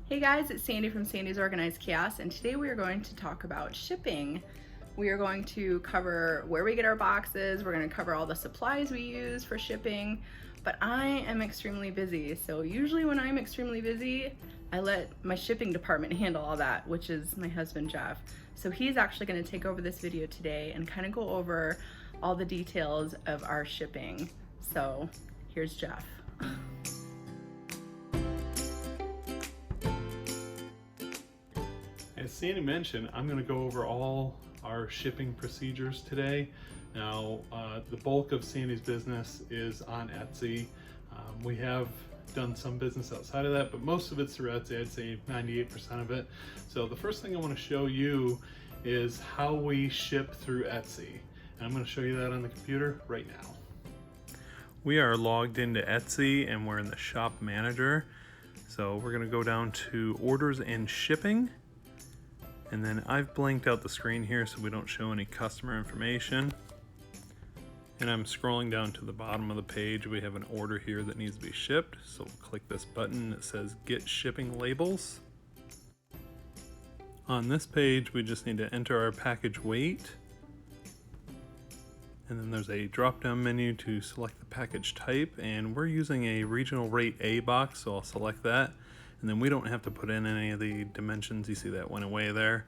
Hey guys, it's Sandy from Sandy's Organized Chaos, and today we are going to talk about shipping. We are going to cover where we get our boxes, we're going to cover all the supplies we use for shipping, but I am extremely busy, so usually when I'm extremely busy, I let my shipping department handle all that, which is my husband Jeff. So he's actually going to take over this video today and kind of go over all the details of our shipping. So here's Jeff. As Sandy mentioned, I'm going to go over all our shipping procedures today. Now, the bulk of Sandy's business is on Etsy. We have done some business outside of that, but most of it's through Etsy. I'd say 98% of it. So the first thing I want to show you is how we ship through Etsy. And I'm going to show you that on the computer right now. We are logged into Etsy and we're in the shop manager. So we're going to go down to orders and shipping. And then I've blanked out the screen here so we don't show any customer information. And I'm scrolling down to the bottom of the page. We have an order here that needs to be shipped. So we'll click this button that says Get Shipping Labels. On this page, we just need to enter our package weight. And then there's a drop-down menu to select the package type. And we're using a regional rate A box, so I'll select that. And then we don't have to put in any of the dimensions. You see that went away there.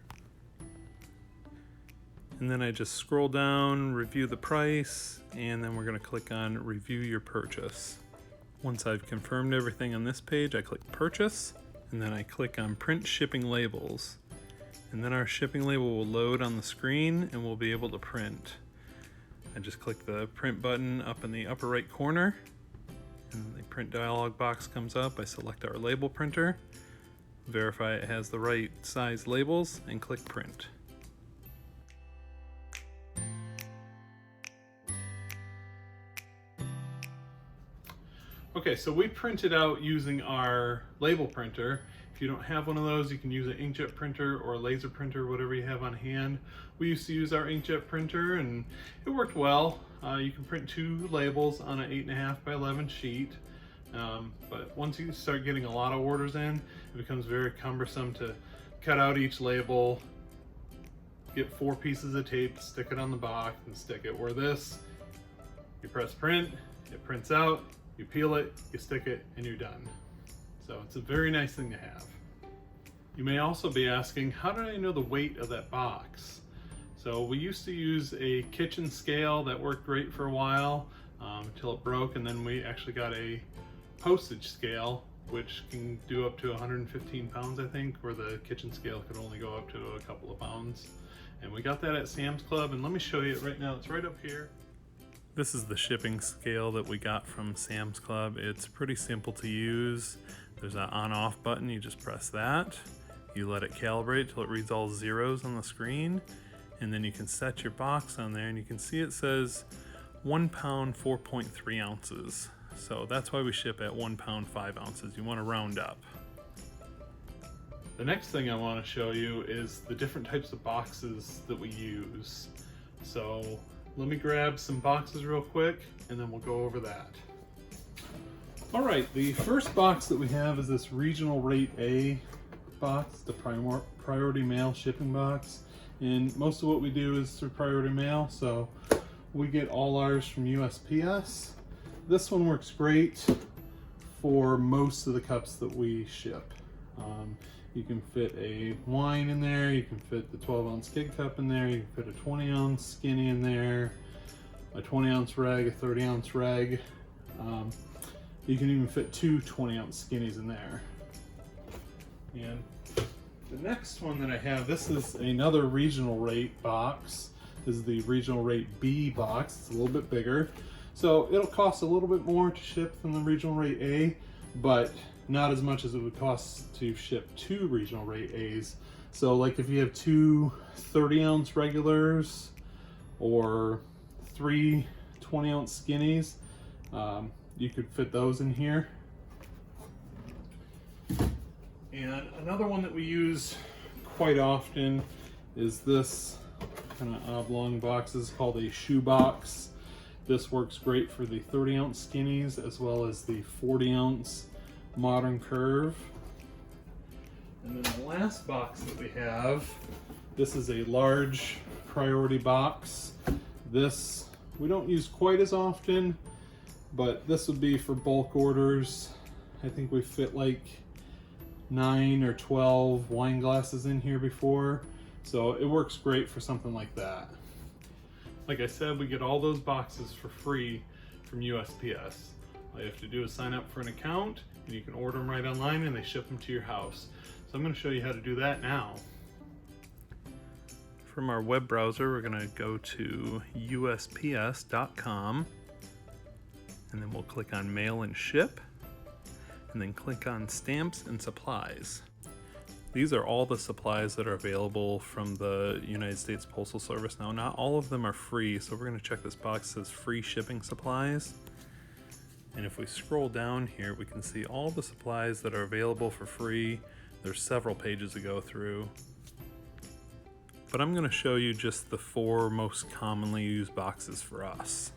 And then I just scroll down, review the price, and then we're going to click on Review Your Purchase. Once I've confirmed everything on this page, I click Purchase, and then I click on Print Shipping Labels. And then our shipping label will load on the screen and we'll be able to print. I just click the print button up in the upper right corner. And the print dialog box comes up. I select our label printer, verify it has the right size labels, and click print. Okay, so we printed out using our label printer. If you don't have one of those, you can use an inkjet printer or a laser printer, whatever you have on hand. We used to use our inkjet printer and it worked well. You can print 2 labels on an 8.5 by 11 sheet. But once you start getting a lot of orders in, it becomes very cumbersome to cut out each label, get 4 pieces of tape, stick it on the box and stick it. Where this, you press print, it prints out, you peel it, you stick it, and you're done. So it's a very nice thing to have. You may also be asking, how did I know the weight of that box? So we used to use a kitchen scale that worked great for a while until it broke, and then we actually got a postage scale which can do up to 115 pounds, I think, where the kitchen scale could only go up to a couple of pounds. And we got that at Sam's Club, and let me show you it right now. It's right up here. This is the shipping scale that we got from Sam's Club. It's pretty simple to use. There's an on-off button, you just press that. You let it calibrate till it reads all zeros on the screen, and then you can set your box on there, and you can see it says 1 pound 4.3 ounces. So that's why we ship at 1 pound 5 ounces. You want to round up. The next thing I want to show you is the different types of boxes that we use. So let me grab some boxes real quick and then we'll go over that. All right, the first box that we have is this regional rate A box, the Priority Mail shipping box. And most of what we do is through Priority Mail, so we get all ours from USPS. This one works great for most of the cups that we ship. You can fit a wine in there, you can fit the 12-ounce kid cup in there, you can fit a 20-ounce skinny in there, a 20-ounce reg, a 30-ounce reg. You can even fit 2 20-ounce skinnies in there. And the next one that I have, this is another regional rate box. This is the regional rate B box. It's a little bit bigger. So it'll cost a little bit more to ship than the regional rate A, but not as much as it would cost to ship 2 regional rate A's. So like if you have 2 30-ounce regulars or 3 20-ounce skinnies, you could fit those in here. And another one that we use quite often is this kind of oblong box. This is called a shoe box. This works great for the 30-ounce skinnies as well as the 40-ounce modern curve. And then the last box that we have, this is a large priority box. This we don't use quite as often, but this would be for bulk orders. I think we fit like 9 or 12 wine glasses in here before, so it works great for something like that. Like I said, we get all those boxes for free from USPS. All you have to do is sign up for an account, and you can order them right online and they ship them to your house. So I'm going to show you how to do that now. From our web browser, we're going to go to USPS.com, and then we'll click on Mail and Ship, and then click on Stamps and Supplies. These are all the supplies that are available from the United States Postal Service. Now, not all of them are free, so we're going to check this box that says free shipping supplies. And if we scroll down here, we can see all the supplies that are available for free. There's several pages to go through. But I'm going to show you just the 4 most commonly used boxes for us.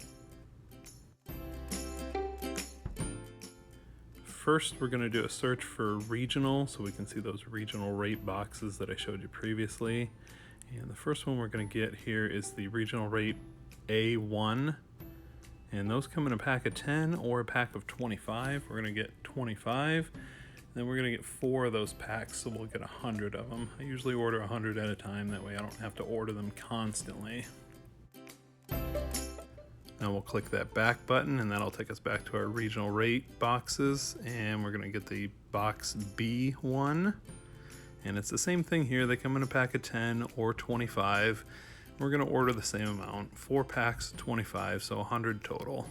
First, we're going to do a search for regional, so we can see those regional rate boxes that I showed you previously. And the first one we're going to get here is the regional rate A1. And those come in a pack of 10 or a pack of 25. We're going to get 25. Then we're going to get 4 of those packs, so we'll get 100 of them. I usually order 100 at a time, that way I don't have to order them constantly. Now we'll click that back button, and that'll take us back to our regional rate boxes, and we're going to get the box B1. And it's the same thing here. They come in a pack of 10 or 25. We're going to order the same amount, 4 packs, 25, so 100 total.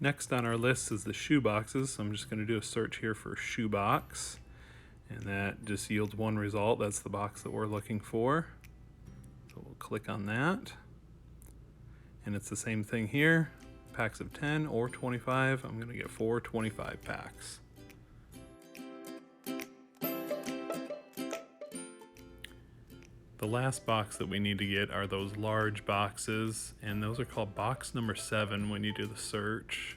Next on our list is the shoe boxes. So I'm just going to do a search here for shoe box, and that just yields one result. That's the box that we're looking for. So we'll click on that, and it's the same thing here. Packs of 10 or 25. I'm going to get 4 25 packs. The last box that we need to get are those large boxes, and those are called box number 7 when you do the search.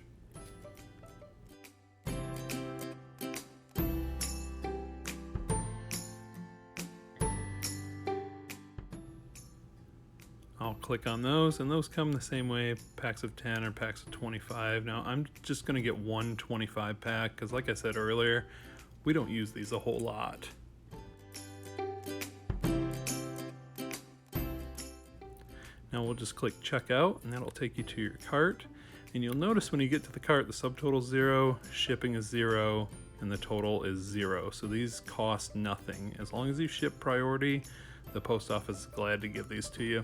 I'll click on those, and those come the same way, packs of 10 or packs of 25. Now I'm just going to get 1 25 pack because, like I said earlier, we don't use these a whole lot. Now we'll just click checkout, and that'll take you to your cart. And you'll notice when you get to the cart, the subtotal is 0, shipping is 0, and the total is 0. So these cost nothing. As long as you ship priority, the post office is glad to give these to you.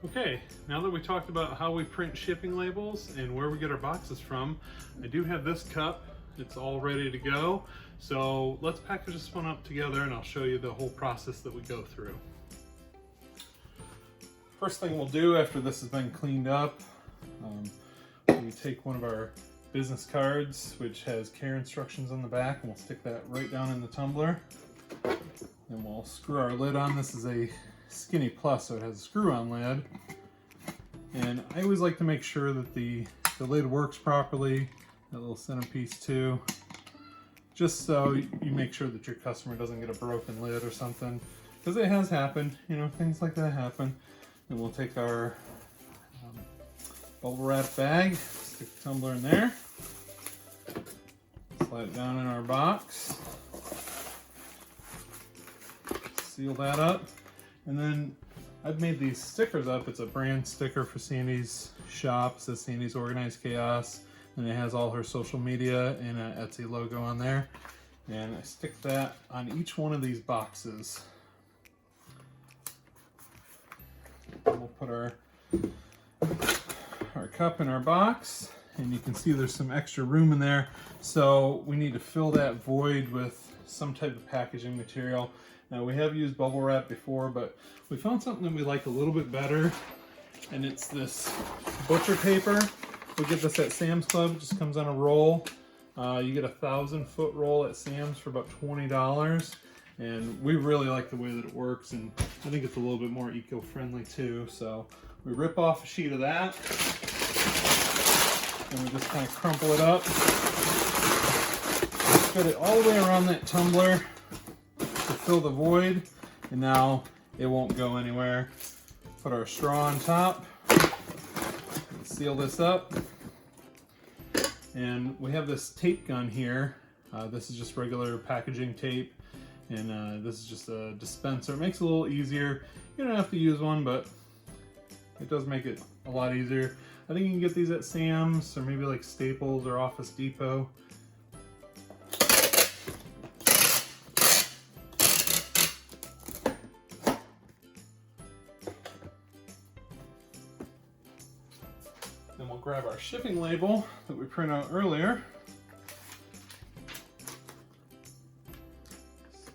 Okay, now that we talked about how we print shipping labels and where we get our boxes from, I do have this cup. It's all ready to go. So let's package this one up together, and I'll show you the whole process that we go through. First thing we'll do after this has been cleaned up, we take one of our business cards, which has care instructions on the back, and we'll stick that right down in the tumbler. Then we'll screw our lid on. This is a Skinny Plus, so it has a screw-on lid. And I always like to make sure that the lid works properly, that little centerpiece too, just so you make sure that your customer doesn't get a broken lid or something, because it has happened, you know, things like that happen. Then we'll take our bubble wrap bag, stick the tumbler in there, slide it down in our box, seal that up, and then I've made these stickers up. It's a brand sticker for Sandy's shop. It says Sandy's Organized Chaos. And it has all her social media and an Etsy logo on there. And I stick that on each one of these boxes. We'll put our cup in our box, and you can see there's some extra room in there. So we need to fill that void with some type of packaging material. Now we have used bubble wrap before, but we found something that we like a little bit better, and it's this butcher paper. We get this at Sam's Club. It just comes on a roll. You get a 1,000-foot roll at Sam's for about $20. And we really like the way that it works, and I think it's a little bit more eco-friendly too. So we rip off a sheet of that, and we just kind of crumple it up. Fit it all the way around that tumbler to fill the void, and now it won't go anywhere. Put our straw on top, seal this up, and we have this tape gun here. This is just regular packaging tape, and this is just a dispenser. It makes it a little easier. You don't have to use one, but it does make it a lot easier. I think you can get these at Sam's or maybe like Staples or Office Depot. Then we'll grab our shipping label that we print out earlier.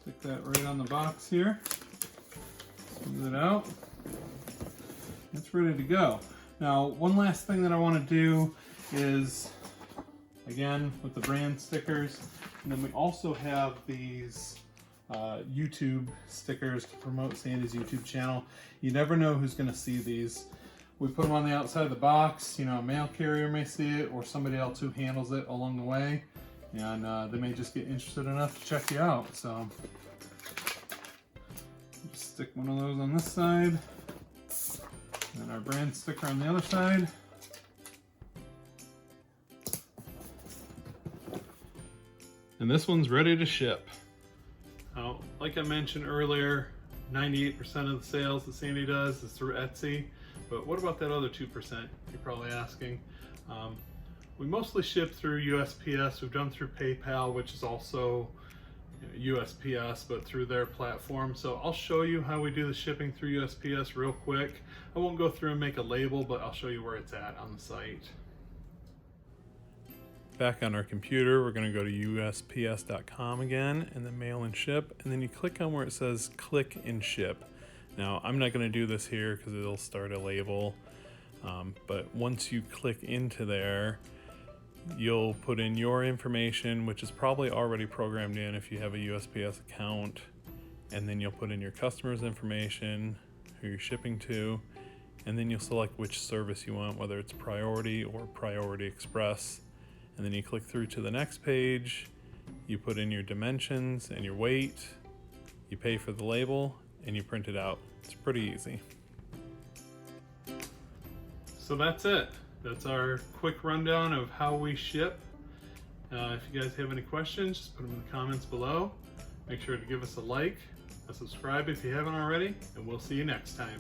Stick that right on the box here. Smooth it out. It's ready to go. Now, one last thing that I want to do is, again, with the brand stickers, and then we also have these YouTube stickers to promote Sandy's YouTube channel. You never know who's going to see these. We put them on the outside of the box. You know, a mail carrier may see it, or somebody else who handles it along the way, and they may just get interested enough to check you out. So just stick one of those on this side, and our brand sticker on the other side. And this one's ready to ship. Now, like I mentioned earlier, 98% of the sales that Sandy does is through Etsy. But what about that other 2%? You're probably asking. We mostly ship through USPS. We've done through PayPal, which is also USPS, but through their platform. So I'll show you how we do the shipping through USPS real quick. I won't go through and make a label, but I'll show you where it's at on the site. Back on our computer, we're going to go to USPS.com again, and then mail and ship, and then you click on where it says click and ship. Now, I'm not going to do this here because it'll start a label, but once you click into there, you'll put in your information, which is probably already programmed in if you have a USPS account, and then you'll put in your customer's information, who you're shipping to, and then you'll select which service you want, whether it's Priority or Priority Express, and then you click through to the next page, you put in your dimensions and your weight, you pay for the label, and you print it out. It's pretty easy. So that's it. That's our quick rundown of how we ship. If you guys have any questions, just put them in the comments below. Make sure to give us a like, a subscribe if you haven't already, and we'll see you next time.